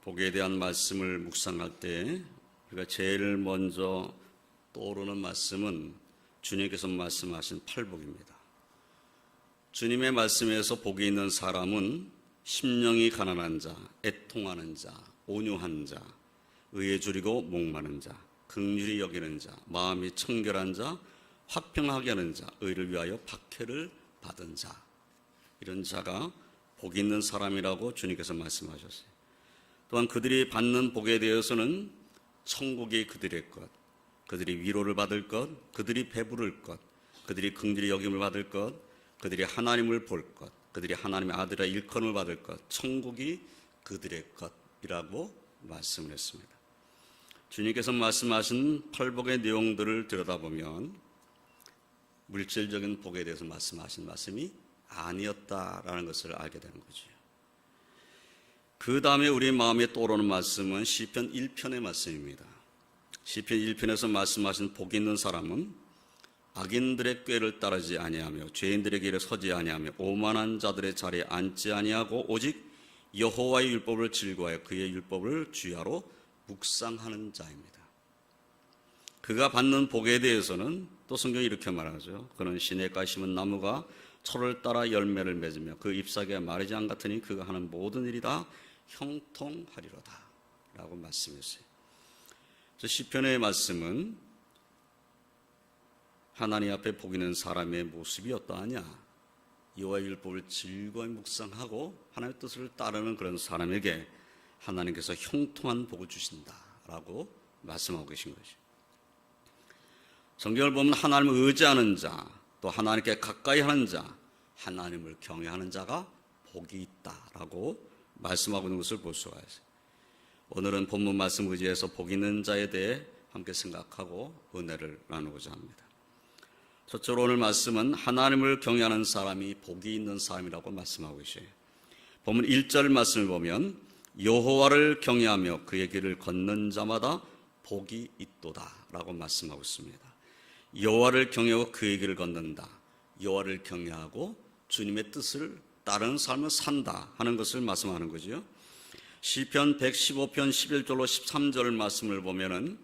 복에 대한 말씀을 묵상할 때 우리가 제일 먼저 떠오르는 말씀은 주님께서 말씀하신 팔복입니다. 주님의 말씀에서 복이 있는 사람은 심령이 가난한 자, 애통하는 자, 온유한 자, 의에 줄이고 목마른 자, 긍휼히 여기는 자, 마음이 청결한 자, 화평하게 하는 자, 의를 위하여 박해를 받은 자, 이런 자가 복이 있는 사람이라고 주님께서 말씀하셨어요. 또한 그들이 받는 복에 대해서는 천국이 그들의 것, 그들이 위로를 받을 것, 그들이 배부를 것, 그들이 긍휼히 여김을 받을 것, 그들이 하나님을 볼 것, 그들이 하나님의 아들의 일컬음을 받을 것, 천국이 그들의 것이라고 말씀을 했습니다. 주님께서 말씀하신 팔복의 내용들을 들여다보면 물질적인 복에 대해서 말씀하신 말씀이 아니었다라는 것을 알게 되는 거죠. 그 다음에 우리 마음에 떠오르는 말씀은 시편 1편의 말씀입니다. 시편 1편에서 말씀하신 복이 있는 사람은 악인들의 꾀를 따르지 아니하며 죄인들의 길에 서지 아니하며 오만한 자들의 자리에 앉지 아니하고 오직 여호와의 율법을 즐거워하여 그의 율법을 주야로 묵상하는 자입니다. 그가 받는 복에 대해서는 또 성경이 이렇게 말하죠. 그는 시냇가에 심은 나무가 철을 따라 열매를 맺으며 그 잎사귀가 마르지 않 같으니 그가 하는 모든 일이 다 형통하리로다 라고 말씀했어요. 시편의 말씀은 하나님 앞에 복 있는 사람의 모습이 어떠하냐, 여호와의 율법을 즐거이 묵상하고 하나님의 뜻을 따르는 그런 사람에게 하나님께서 형통한 복을 주신다라고 말씀하고 계신 것이죠. 성경을 보면 하나님을 의지하는 자, 또 하나님께 가까이 하는 자, 하나님을 경외하는 자가 복이 있다라고 말씀하고 있는 것을 볼 수가 있어요. 오늘은 본문 말씀 의지해서 복 있는 자에 대해 함께 생각하고 은혜를 나누고자 합니다. 첫째로 오늘 말씀은 하나님을 경외하는 사람이 복이 있는 사람이라고 말씀하고 계셔요. 본문 1절 말씀을 보면 여호와를 경외하며 그의 길을 걷는 자마다 복이 있도다 라고 말씀하고 있습니다. 여호와를 경외하고 그의 길을 걷는다, 여호와를 경외하고 주님의 뜻을 따르는 삶을 산다 하는 것을 말씀하는 거죠. 시편 115편 11절로 13절 말씀을 보면은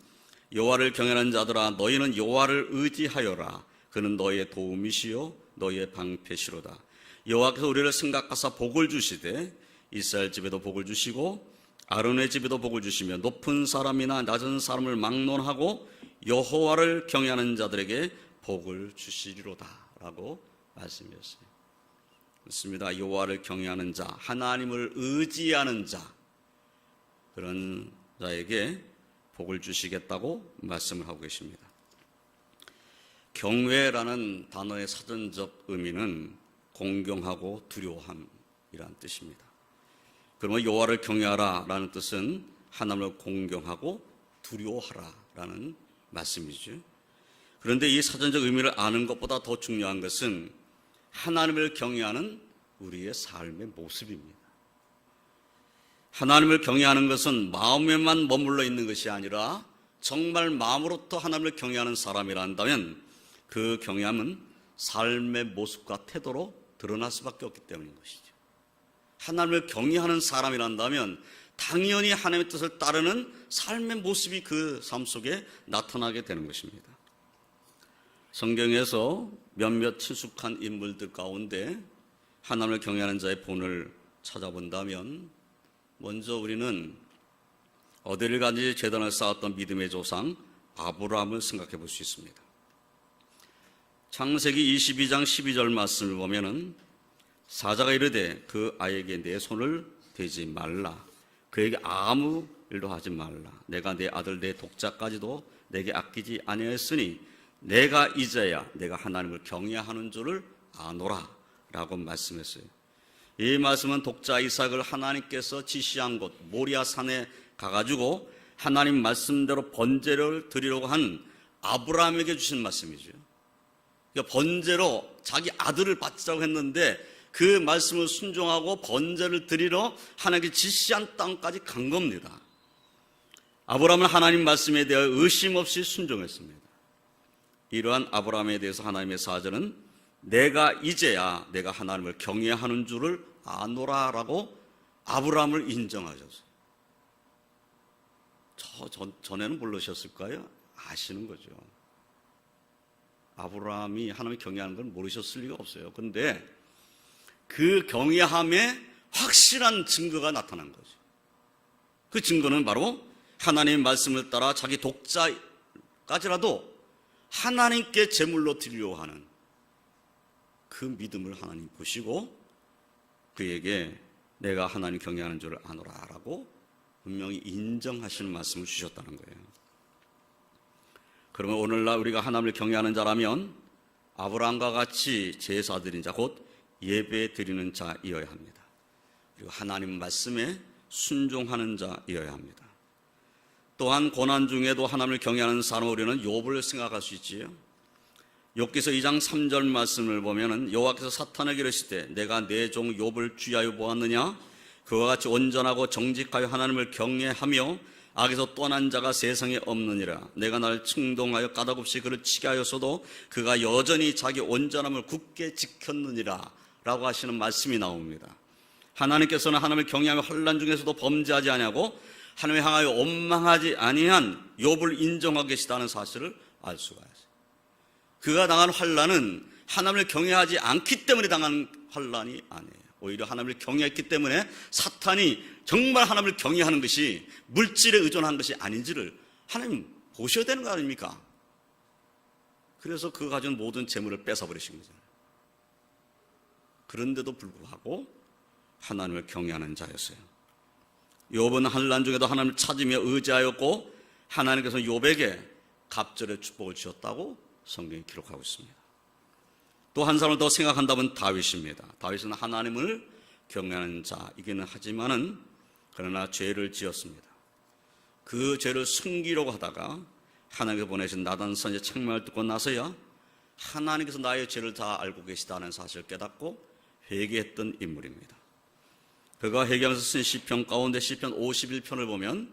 여호와를 경외하는 자들아 너희는 여호와를 의지하여라. 그는 너희의 도움이시요 너희의 방패시로다. 여호와께서 우리를 생각하사 복을 주시되 이스라엘 집에도 복을 주시고 아론의 집에도 복을 주시며 높은 사람이나 낮은 사람을 막론하고 여호와를 경외하는 자들에게 복을 주시리로다 라고 말씀이었어요. 그렇습니다. 여호와를 경외하는 자, 하나님을 의지하는 자, 그런 자에게 복을 주시겠다고 말씀을 하고 계십니다. 경외라는 단어의 사전적 의미는 공경하고 두려워함이라는 뜻입니다. 그러면 여호와를 경외하라라는 뜻은 하나님을 공경하고 두려워하라라는 말씀이죠. 그런데 이 사전적 의미를 아는 것보다 더 중요한 것은 하나님을 경외하는 우리의 삶의 모습입니다. 하나님을 경외하는 것은 마음에만 머물러 있는 것이 아니라 정말 마음으로부터 하나님을 경외하는 사람이라 한다면 그 경외함은 삶의 모습과 태도로 드러날 수밖에 없기 때문인 것이죠. 하나님을 경외하는 사람이라 한다면 당연히 하나님의 뜻을 따르는 삶의 모습이 그 삶 속에 나타나게 되는 것입니다. 성경에서 몇몇 친숙한 인물들 가운데 하나님을 경외하는 자의 본을 찾아본다면 먼저 우리는 어디를 가든지 재단을 쌓았던 믿음의 조상 아브라함을 생각해 볼 수 있습니다. 창세기 22장 12절 말씀을 보면은 사자가 이르되 그 아이에게 내 손을 대지 말라, 그에게 아무 일도 하지 말라, 내가 내 아들 내 독자까지도 내게 아끼지 아니하였으니 내가 이제야 내가 하나님을 경외하는 줄을 아노라 라고 말씀했어요. 이 말씀은 독자 이삭을 하나님께서 지시한 곳 모리아산에 가가지고 하나님 말씀대로 번제를 드리려고 한 아브라함에게 주신 말씀이죠. 그러니까 번제로 자기 아들을 바치라고 했는데 그 말씀을 순종하고 번제를 드리러 하나님께 지시한 땅까지 간 겁니다. 아브라함은 하나님 말씀에 대해 의심 없이 순종했습니다. 이러한 아브라함에 대해서 하나님의 사절은 내가 이제야 내가 하나님을 경외하는 줄을 아노라라고 아브라함을 인정하셨어요. 전에는 모르셨을까요? 아시는 거죠. 아브라함이 하나님을 경외하는 걸 모르셨을 리가 없어요. 그런데 그 경외함에 확실한 증거가 나타난 거죠. 그 증거는 바로 하나님의 말씀을 따라 자기 독자까지라도 하나님께 제물로 드리려고 하는 그 믿음을 하나님 보시고 그에게 내가 하나님 경외하는 줄을 아노라 라고 분명히 인정하시는 말씀을 주셨다는 거예요. 그러면 오늘날 우리가 하나님을 경외하는 자라면 아브라함과 같이 제사 드린 자, 곧 예배 드리는 자이어야 합니다. 그리고 하나님 말씀에 순종하는 자이어야 합니다. 또한 고난 중에도 하나님을 경외하는 사람, 우리는 욥을 생각할 수 있지요. 욥기서 2장 3절 말씀을 보면은 여호와께서 사탄에게 이르시되 내가 내 종 욥을 주야여 보았느냐? 그와 같이 온전하고 정직하여 하나님을 경외하며 악에서 떠난 자가 세상에 없느니라. 내가 나를 충동하여 까닭없이 그를 치게 하였어도 그가 여전히 자기 온전함을 굳게 지켰느니라 라고 하시는 말씀이 나옵니다. 하나님께서는 하나님을 경외하며 환난 중에서도 범죄하지 아니하고 하나님을 향하여 원망하지 아니한 욥을 인정하고 계시다는 사실을 알 수가 있어요. 그가 당한 환난은 하나님을 경외하지 않기 때문에 당한 환난이 아니에요. 오히려 하나님을 경외했기 때문에 사탄이 정말 하나님을 경외하는 것이 물질에 의존한 것이 아닌지를 하나님 보셔야 되는 거 아닙니까? 그래서 그가 가진 모든 재물을 뺏어버리신 거잖아요. 그런데도 불구하고 하나님을 경외하는 자였어요. 욥은 환난 중에도 하나님을 찾으며 의지하였고 하나님께서 욥에게 갑절의 축복을 주셨다고 성경이 기록하고 있습니다. 또 한 사람을 더 생각한다면 다윗입니다. 다윗은 하나님을 경외하는 자이기는 하지만은 그러나 죄를 지었습니다. 그 죄를 숨기려고 하다가 하나님께서 보내신 나단 선지자의 책망을 듣고 나서야 하나님께서 나의 죄를 다 알고 계시다는 사실을 깨닫고 회개했던 인물입니다. 그가 회개하면서 쓴 시편 가운데 시편 51편을 보면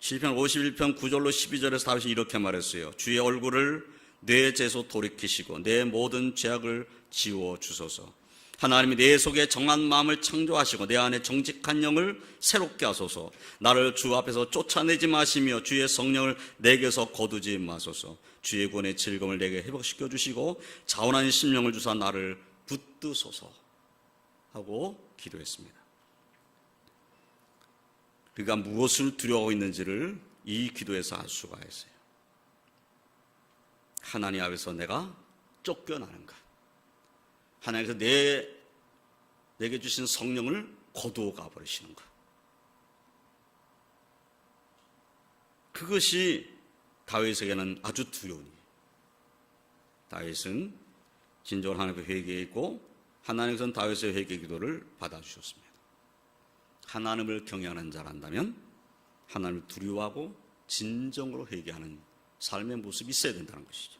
시편 51편 9절로 12절에서 다윗이 이렇게 말했어요. 주의 얼굴을 내 죄에서 돌이키시고 내 모든 죄악을 지워주소서. 하나님이 내 속에 정한 마음을 창조하시고 내 안에 정직한 영을 새롭게 하소서. 나를 주 앞에서 쫓아내지 마시며 주의 성령을 내게서 거두지 마소서. 주의 구원의 즐거움을 내게 회복시켜 주시고 자원한 심령을 주사 나를 붙드소서 하고 기도했습니다. 그가 무엇을 두려워하고 있는지를 이 기도에서 알 수가 있어요. 하나님 앞에서 내가 쫓겨나는 것, 하나님께서 내게 주신 성령을 거두어 가버리시는 것, 그것이 다윗에게는 아주 두려운 일이에요. 다윗은 진정으로 하나님께 회개했고 하나님께서는 다윗의 회개 기도를 받아주셨습니다. 하나님을 경외하는 자란다면 하나님을 두려워하고 진정으로 회개하는 삶의 모습이 있어야 된다는 것이죠.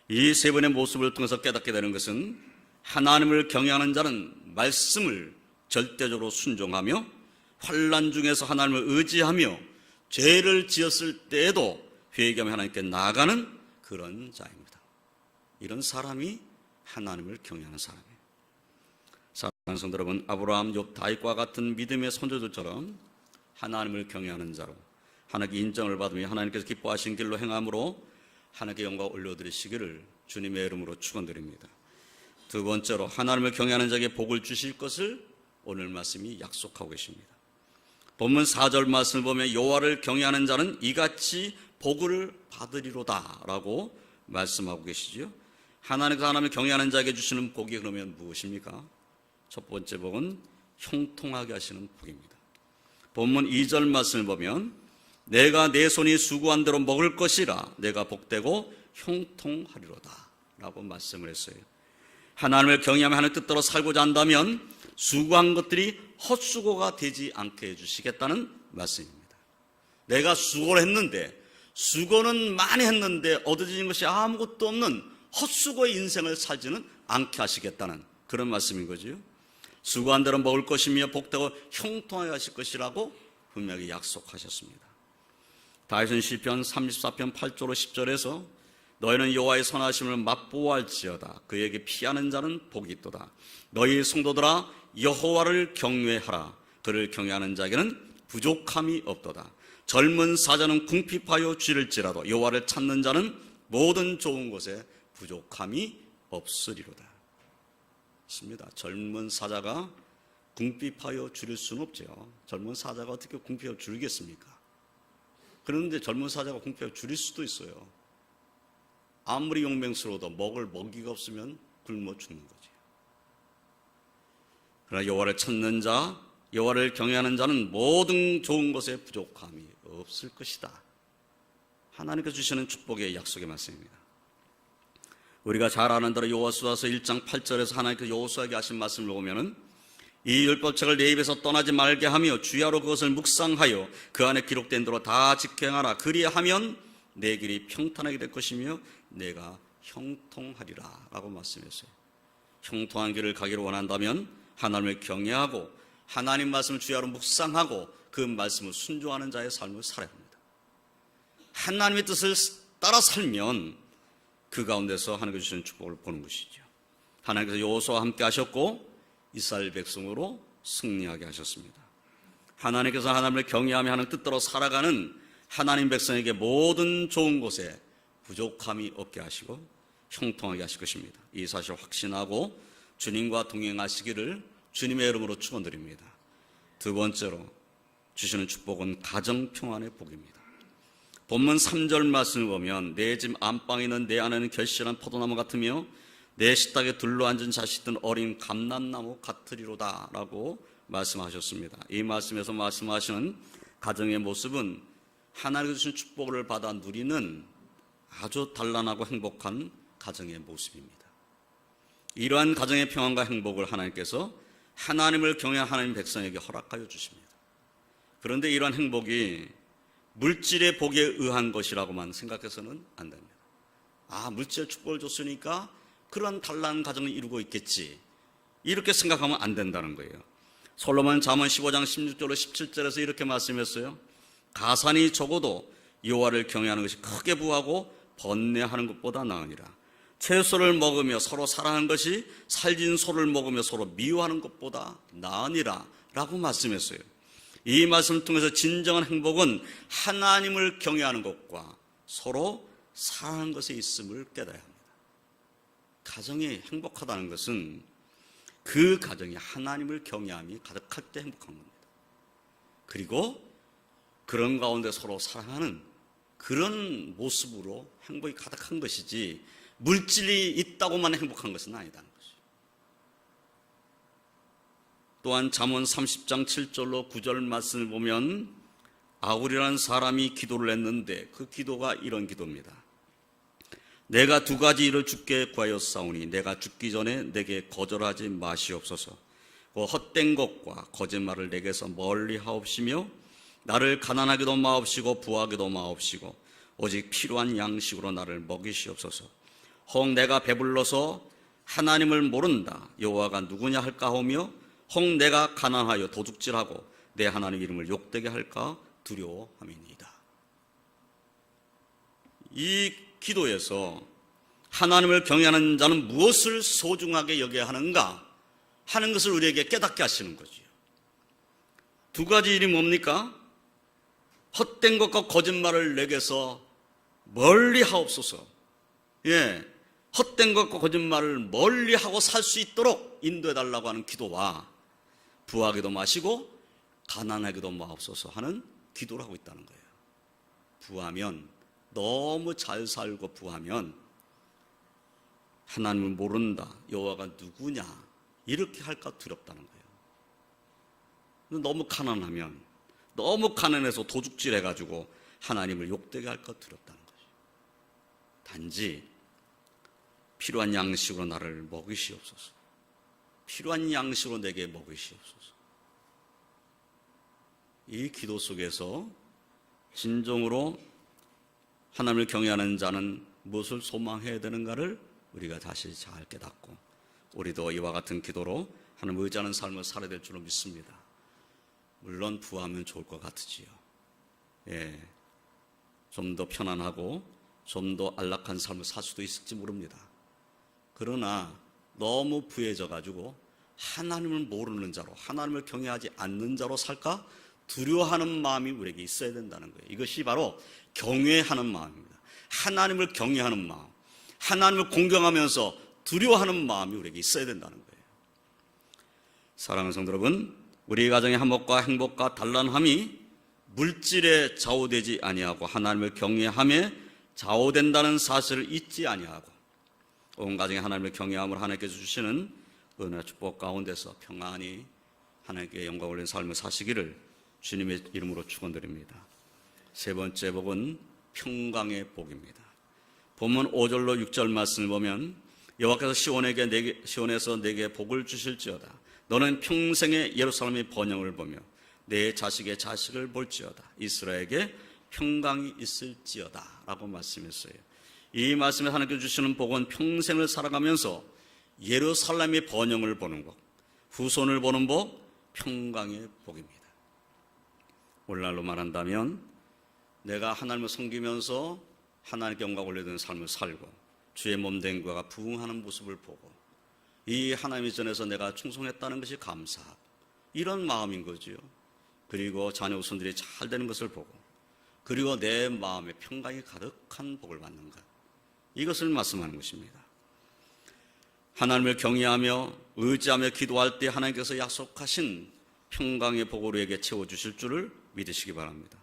이 세 번의 모습을 통해서 깨닫게 되는 것은 하나님을 경외하는 자는 말씀을 절대적으로 순종하며 환난 중에서 하나님을 의지하며 죄를 지었을 때에도 회개하며 하나님께 나아가는 그런 자입니다. 이런 사람이 하나님을 경외하는 사람이에요. 사랑하는 성도 여러분, 아브라함, 욥, 다윗과 같은 믿음의 선조들처럼 하나님을 경외하는 자로 하나님께 인정을 받으며 하나님께서 기뻐하신 길로 행함으로 하나님께 영광 올려드리시기를 주님의 이름으로 축원드립니다. 두 번째로 하나님을 경외하는 자에게 복을 주실 것을 오늘 말씀이 약속하고 계십니다. 본문 4절 말씀을 보면 여호와를 경외하는 자는 이같이 복을 받으리로다 라고 말씀하고 계시죠. 하나님께서 하나님을 경외하는 자에게 주시는 복이 그러면 무엇입니까? 첫 번째 복은 형통하게 하시는 복입니다. 본문 2절 말씀을 보면 내가 내 손이 수고한 대로 먹을 것이라 내가 복되고 형통하리로다 라고 말씀을 했어요. 하나님을 경외하며 하나님 뜻대로 살고자 한다면 수고한 것들이 헛수고가 되지 않게 해주시겠다는 말씀입니다. 내가 수고를 했는데, 수고는 많이 했는데 얻어진 것이 아무것도 없는 헛수고의 인생을 살지는 않게 하시겠다는 그런 말씀인 거죠. 수고한 대로 먹을 것이며 복되고 형통하게 하실 것이라고 분명히 약속하셨습니다. 다윗은 시편 34편 8절로 10절에서 너희는 여호와의 선하심을 맛보아할지어다. 그에게 피하는 자는 복이 있도다. 너희 성도들아 여호와를 경외하라. 그를 경외하는 자에게는 부족함이 없도다. 젊은 사자는 궁핍하여 줄일지라도 여호와를 찾는 자는 모든 좋은 것에 부족함이 없으리로다. 있습니다. 젊은 사자가 궁핍하여 줄일 수는 없죠. 젊은 사자가 어떻게 궁핍하여 줄이겠습니까? 그런데 젊은 사자가 궁핍하여 줄일 수도 있어요. 아무리 용맹스러워도 먹을 먹이가 없으면 굶어 죽는 거지. 그러나 여호와를 찾는 자, 여호와를 경외하는 자는 모든 좋은 것에 부족함이 없을 것이다. 하나님께서 주시는 축복의 약속의 말씀입니다. 우리가 잘 아는 대로 여호수아서 1장 8절에서 하나님께서 여호수아에게 하신 말씀을 보면은 이 율법책을 내 입에서 떠나지 말게 하며 주야로 그것을 묵상하여 그 안에 기록된 대로 다 지켜행하라. 그리하면 내 길이 평탄하게 될 것이며 내가 형통하리라 라고 말씀했어요. 형통한 길을 가기를 원한다면 하나님을 경외하고 하나님 말씀을 주야로 묵상하고 그 말씀을 순종하는 자의 삶을 살아야 합니다. 하나님의 뜻을 따라 살면 그 가운데서 하나님께서 주시는 축복을 보는 것이죠. 하나님께서 여호수아와 함께 하셨고 이스라엘 백성으로 승리하게 하셨습니다. 하나님께서 하나님을 경외하며 하는 뜻대로 살아가는 하나님 백성에게 모든 좋은 곳에 부족함이 없게 하시고 형통하게 하실 것입니다. 이 사실을 확신하고 주님과 동행하시기를 주님의 이름으로 축원드립니다. 두 번째로 주시는 축복은 가정평안의 복입니다. 본문 3절 말씀을 보면 내 집 안방에 있는 내 안에는 결실한 포도나무 같으며 내 식탁에 둘러앉은 자식들은 어린 감람나무 같으리로다 라고 말씀하셨습니다. 이 말씀에서 말씀하시는 가정의 모습은 하나님께서 주신 축복을 받아 누리는 아주 단란하고 행복한 가정의 모습입니다. 이러한 가정의 평안과 행복을 하나님께서 하나님을 경외하는 하나님 백성에게 허락하여 주십니다. 그런데 이러한 행복이 물질의 복에 의한 것이라고만 생각해서는 안 됩니다. 물질 축복을 줬으니까 그런 단란한 가정을 이루고 있겠지, 이렇게 생각하면 안 된다는 거예요. 솔로몬 잠언 15장 16절로 17절에서 이렇게 말씀했어요. 가산이 적어도 여호와를 경외하는 것이 크게 부하고 번뇌하는 것보다 나으니라. 채소를 먹으며 서로 사랑하는 것이 살진 소를 먹으며 서로 미워하는 것보다 나으니라 라고 말씀했어요. 이 말씀을 통해서 진정한 행복은 하나님을 경외하는 것과 서로 사랑하는 것에 있음을 깨달아야 합니다. 가정이 행복하다는 것은 그 가정이 하나님을 경외함이 가득할 때 행복한 겁니다. 그리고 그런 가운데 서로 사랑하는 그런 모습으로 행복이 가득한 것이지 물질이 있다고만 행복한 것은 아니다는 것이죠. 또한 잠언 30장 7절로 9절 말씀을 보면 아굴이라는 사람이 기도를 했는데 그 기도가 이런 기도입니다. 내가 두 가지 일을 주께 구하였사오니 내가 죽기 전에 내게 거절하지 마시옵소서. 그 헛된 것과 거짓말을 내게서 멀리 하옵시며 나를 가난하게도 마옵시고 부하게도 마옵시고 오직 필요한 양식으로 나를 먹이시옵소서. 혹 내가 배불러서 하나님을 모른다 여호와가 누구냐 할까 하며 혹 내가 가난하여 도둑질하고 내 하나님 이름을 욕되게 할까 두려워함이니이다. 이 기도에서 하나님을 경외하는 자는 무엇을 소중하게 여겨야 하는가 하는 것을 우리에게 깨닫게 하시는 거지요. 두 가지 일이 뭡니까? 헛된 것과 거짓말을 내게서 멀리 하옵소서. 헛된 것과 거짓말을 멀리 하고 살 수 있도록 인도해달라고 하는 기도와 부하게도 마시고 가난하게도 마옵소서 하는 기도를 하고 있다는 거예요. 부하면 너무 잘 살고 부하면 하나님을 모른다 여호와가 누구냐 이렇게 할까 두렵다는 거예요. 너무 가난하면 너무 가난해서 도둑질 해가지고 하나님을 욕되게 할까 두렵다는 거죠. 단지 필요한 양식으로 나를 먹이시옵소서. 필요한 양식으로 내게 먹이시옵소서. 이 기도 속에서 진정으로 하나님을 경외하는 자는 무엇을 소망해야 되는가를 우리가 다시 잘 깨닫고 우리도 이와 같은 기도로 하나님을 의지하는 삶을 살아야 될 줄로 믿습니다. 물론 부하면 좋을 것 같으지요. 좀 더 편안하고 좀 더 안락한 삶을 살 수도 있을지 모릅니다. 그러나 너무 부해져 가지고 하나님을 모르는 자로 하나님을 경외하지 않는 자로 살까 두려워하는 마음이 우리에게 있어야 된다는 거예요. 이것이 바로 경외하는 마음입니다. 하나님을 경외하는 마음, 하나님을 공경하면서 두려워하는 마음이 우리에게 있어야 된다는 거예요. 사랑하는 성도 여러분, 우리 가정의 화목과 행복과 단란함이 물질에 좌우되지 아니하고 하나님을 경외함에 좌우된다는 사실을 잊지 아니하고 온 가정에 하나님을 경외함을 하나님께서 주시는 은혜와 축복 가운데서 평안히 하나님께 영광 올리는 삶을 사시기를 주님의 이름으로 축원드립니다. 세 번째 복은 평강의 복입니다. 본문 5절로 6절 말씀을 보면 여호와께서 시온에서 내게 복을 주실지어다. 너는 평생에 예루살렘의 번영을 보며 내 자식의 자식을 볼지어다. 이스라엘에게 평강이 있을지어다 라고 말씀했어요. 이 말씀에 하나님께서 주시는 복은 평생을 살아가면서 예루살렘의 번영을 보는 복, 후손을 보는 복, 평강의 복입니다. 오늘날로 말한다면 내가 하나님을 섬기면서 하나님께 영광 올려드리는 삶을 살고 주의 몸된 것과 부응하는 모습을 보고 이 하나님의 전에서 내가 충성했다는 것이 감사하고 이런 마음인 거지요. 그리고 자녀 후손들이 잘 되는 것을 보고 그리고 내 마음에 평강이 가득한 복을 받는 것, 이것을 말씀하는 것입니다. 하나님을 경외하며 의지하며 기도할 때 하나님께서 약속하신 평강의 복으로 우리에게 채워주실 줄을 믿으시기 바랍니다.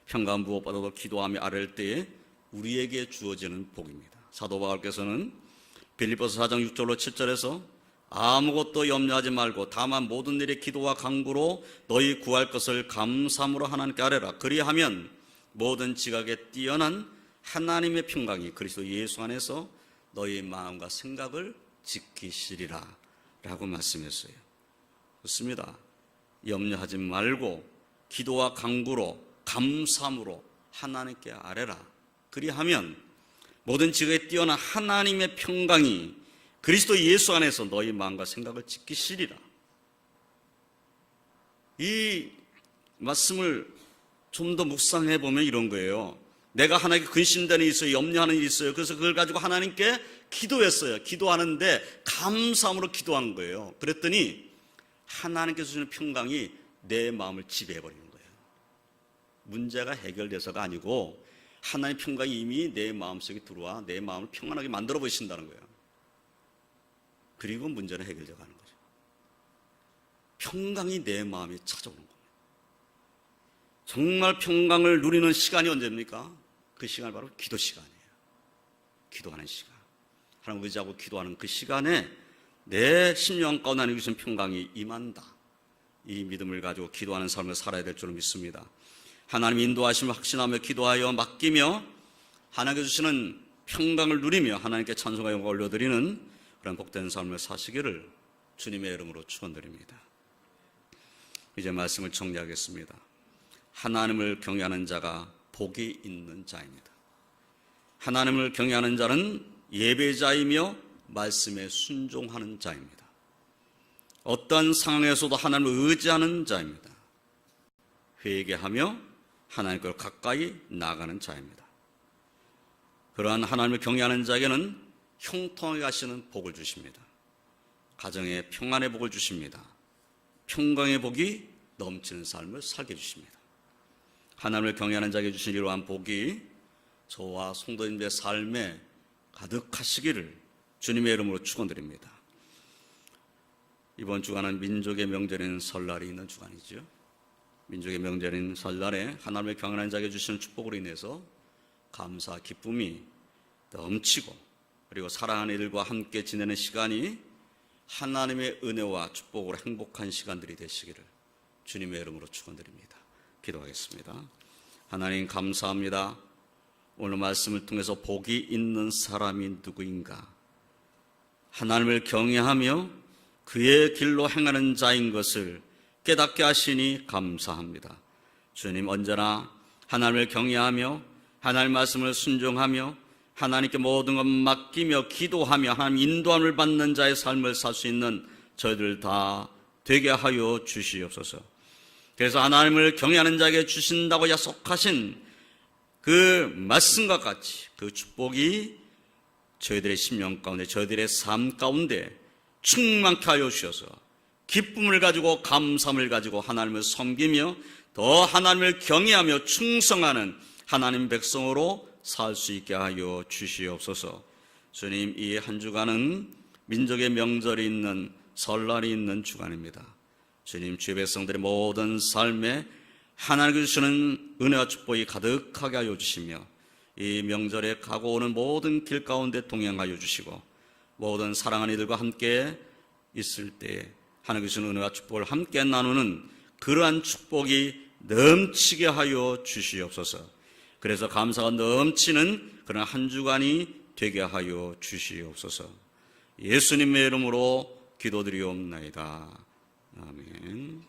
평강 무엇보다도 기도하며 아뢰을 때에 우리에게 주어지는 복입니다. 사도 바울께서는 빌립보서 4장 6절로 7절에서 아무것도 염려하지 말고 다만 모든 일에 기도와 간구로 너희 구할 것을 감사함으로 하나님께 아뢰라. 그리하면 모든 지각에 뛰어난 하나님의 평강이 그리스도 예수 안에서 너희 마음과 생각을 지키시리라 라고 말씀했어요. 좋습니다. 염려하지 말고 기도와 간구로 감사함으로 하나님께 아뢰라. 그리하면 모든 지각에 뛰어난 하나님의 평강이 그리스도 예수 안에서 너희 마음과 생각을 지키시리라. 이 말씀을 좀 더 묵상해 보면 이런 거예요. 내가 하나님께 근심되는 일이 있어요. 염려하는 일이 있어요. 그래서 그걸 가지고 하나님께 기도했어요. 기도하는데 감사함으로 기도한 거예요. 그랬더니 하나님께서 주시는 평강이 내 마음을 지배해버리는 거예요. 문제가 해결돼서가 아니고 하나님의 평강이 이미 내 마음속에 들어와 내 마음을 평안하게 만들어 보신다는 거예요. 그리고 문제는 해결되어 가는 거죠. 평강이 내 마음에 찾아오는 겁니다. 정말 평강을 누리는 시간이 언제입니까? 그 시간이 바로 기도 시간이에요. 기도하는 시간. 하나님 의지하고 기도하는 그 시간에 내 심령 가운데 하나님 주신 평강이 임한다. 이 믿음을 가지고 기도하는 삶을 살아야 될 줄 믿습니다. 하나님 인도하심을 확신하며 기도하여 맡기며 하나님께 주시는 평강을 누리며 하나님께 찬송과 영광을 올려드리는 그런 복된 삶을 사시기를 주님의 이름으로 축원드립니다. 이제 말씀을 정리하겠습니다. 하나님을 경외하는 자가 복이 있는 자입니다. 하나님을 경외하는 자는 예배자이며 말씀에 순종하는 자입니다. 어떤 상황에서도 하나님을 의지하는 자입니다. 회개하며 하나님께 가까이 나아가는 자입니다. 그러한 하나님을 경외하는 자에게는 형통하게 하시는 복을 주십니다. 가정에 평안의 복을 주십니다. 평강의 복이 넘치는 삶을 살게 해주십니다. 하나님을 경외하는 자에게 주신 이러한 복이 저와 성도님들의 삶에 가득하시기를 주님의 이름으로 축원드립니다. 이번 주간은 민족의 명절인 설날이 있는 주간이죠. 민족의 명절인 설날에 하나님을 경외하는 자에게 주시는 축복으로 인해서 감사, 기쁨이 넘치고 그리고 사랑하는 이들과 함께 지내는 시간이 하나님의 은혜와 축복으로 행복한 시간들이 되시기를 주님의 이름으로 축원드립니다. 기도하겠습니다. 하나님 감사합니다. 오늘 말씀을 통해서 복이 있는 사람이 누구인가? 하나님을 경외하며 그의 길로 행하는 자인 것을 깨닫게 하시니 감사합니다. 주님 언제나 하나님을 경외하며 하나님 말씀을 순종하며 하나님께 모든 것 맡기며 기도하며 하나님 인도함을 받는 자의 삶을 살 수 있는 저희들 다 되게 하여 주시옵소서. 그래서 하나님을 경외하는 자에게 주신다고 약속하신 그 말씀과 같이 그 축복이 저희들의 심령 가운데 저희들의 삶 가운데 충만케 하여 주셔서 기쁨을 가지고 감사함을 가지고 하나님을 섬기며 더 하나님을 경외하며 충성하는 하나님 백성으로 살 수 있게 하여 주시옵소서. 주님, 이 한 주간은 민족의 명절이 있는 설날이 있는 주간입니다. 주님, 주의 백성들의 모든 삶에 하나님께서 주시는 은혜와 축복이 가득하게 하여 주시며 이 명절에 가고 오는 모든 길 가운데 동행하여 주시고 모든 사랑하는 이들과 함께 있을 때에 하나님께서 주시는 은혜와 축복을 함께 나누는 그러한 축복이 넘치게 하여 주시옵소서. 그래서 감사가 넘치는 그런 한 주간이 되게 하여 주시옵소서. 예수님의 이름으로 기도드리옵나이다. 아멘.